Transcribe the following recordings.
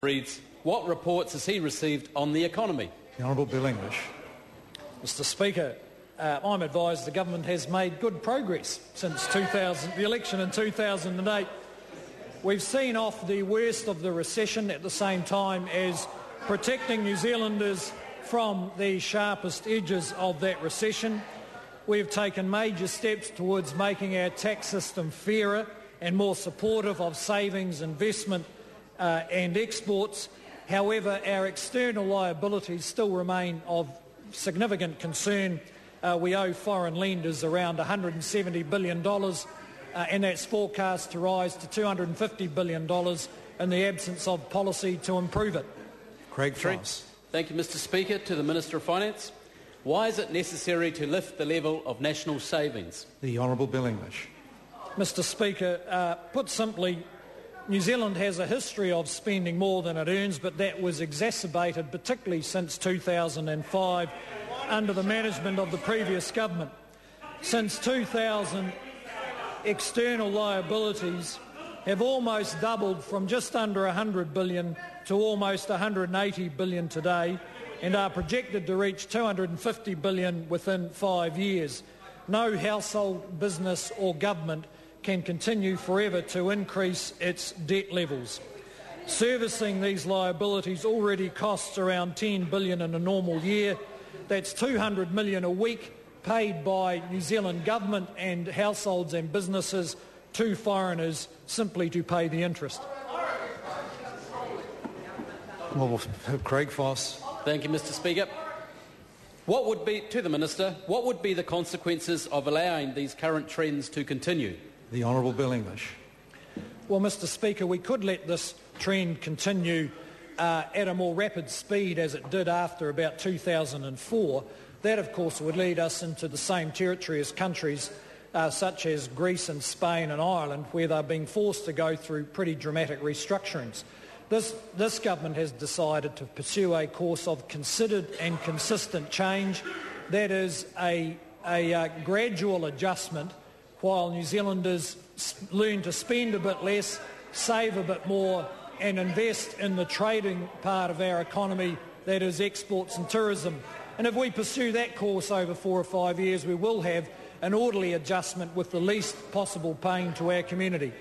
reads, what reports has he received on the economy? The Honourable Bill English. Mr Speaker, I'm advised the government has made good progress since the election in 2008. We've seen off the worst of the recession at the same time as protecting New Zealanders from the sharpest edges of that recession. We've taken major steps towards making our tax system fairer and more supportive of savings, investment and exports. However, our external liabilities still remain of significant concern. We owe foreign lenders around $170 billion and that's forecast to rise to $250 billion in the absence of policy to improve it. Craig Foss. Thank you, Mr Speaker. To the Minister of Finance. Why is it necessary to lift the level of national savings? The Honourable Bill English. Mr Speaker, put simply, New Zealand has a history of spending more than it earns, but that was exacerbated particularly since 2005 under the management of the previous government. Since 2000, external liabilities have almost doubled from just under $100 billion to almost $180 billion today and are projected to reach $250 billion within 5 years. No household, business or government can continue forever to increase its debt levels. Servicing these liabilities already costs around $10 billion in a normal year. That's $200 million a week paid by New Zealand government and households and businesses to foreigners simply to pay the interest. Well, Craig Foss. Thank you, Mr Speaker. To the Minister, what would be the consequences of allowing these current trends to continue? The Honourable Bill English. Well, Mr Speaker, we could let this trend continue at a more rapid speed as it did after about 2004. That, of course, would lead us into the same territory as countries such as Greece and Spain and Ireland, where they're being forced to go through pretty dramatic restructurings. This government has decided to pursue a course of considered and consistent change. That is a gradual adjustment while New Zealanders learn to spend a bit less, save a bit more and invest in the trading part of our economy, that is exports and tourism. And if we pursue that course over 4 or 5 years, we will have an orderly adjustment with the least possible pain to our community.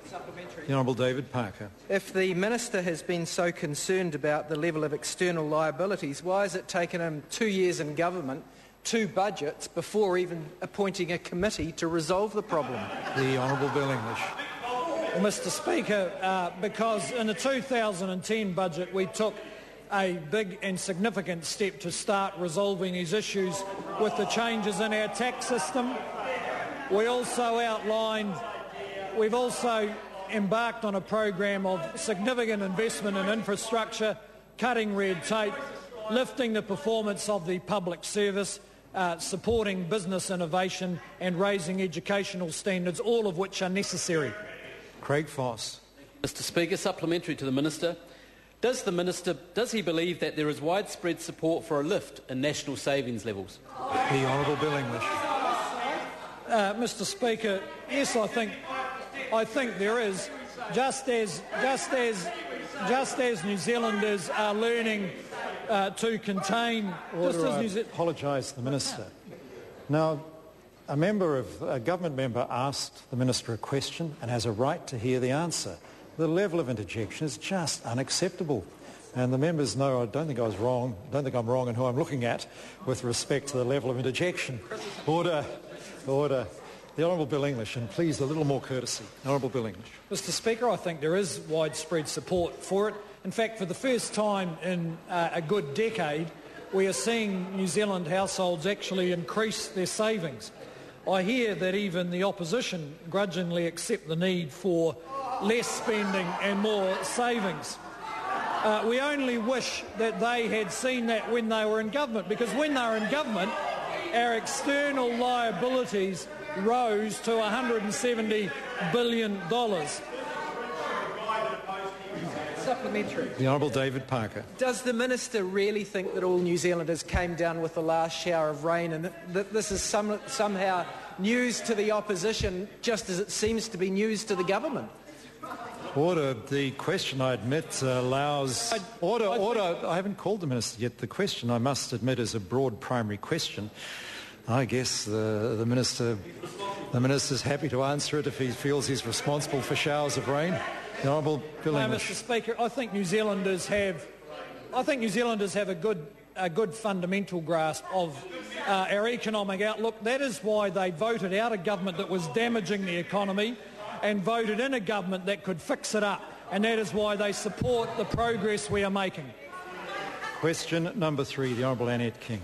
Supplementary. The Honourable David Parker. If the Minister has been so concerned about the level of external liabilities, why has it taken him 2 years in government, 2 budgets, before even appointing a committee to resolve the problem? The Honourable Bill English. Well, Mr Speaker, because in the 2010 budget we took a big and significant step to start resolving these issues with the changes in our tax system. We've also embarked on a program of significant investment in infrastructure, cutting red tape, lifting the performance of the public service, supporting business innovation and raising educational standards, all of which are necessary. Craig Foss. Mr Speaker, supplementary to the Minister. Does he believe that there is widespread support for a lift in national savings levels? The Honourable Bill English. Mr Speaker, yes, I think there is. Just as New Zealanders are learning to contain. Order, I apologise to the Minister. Now, a government member asked the Minister a question and has a right to hear the answer. The level of interjection is just unacceptable. And the members know I don't think I'm wrong in who I'm looking at with respect to the level of interjection. Order. The Honourable Bill English, and please a little more courtesy. Honourable Bill English. Mr Speaker, I think there is widespread support for it. In fact, for the first time in a good decade, we are seeing New Zealand households actually increase their savings. I hear that even the opposition grudgingly accept the need for less spending and more savings. We only wish that they had seen that when they were in government, because when they were in government, our external liabilities rose to $170 billion. Supplementary. The Honourable David Parker. Does the Minister really think that all New Zealanders came down with the last shower of rain and that this is somehow news to the opposition just as it seems to be news to the government? Order. The question, I admit, allows... Order. I haven't called the Minister yet. The question, I must admit, is a broad primary question. I guess the Minister's happy to answer it if he feels he's responsible for showers of rain. The Honourable Bill English. Mr. Speaker, I think New Zealanders have a good fundamental grasp of our economic outlook. That is why they voted out a government that was damaging the economy and voted in a government that could fix it up. And that is why they support the progress we are making. Question number 3, the Honourable Annette King.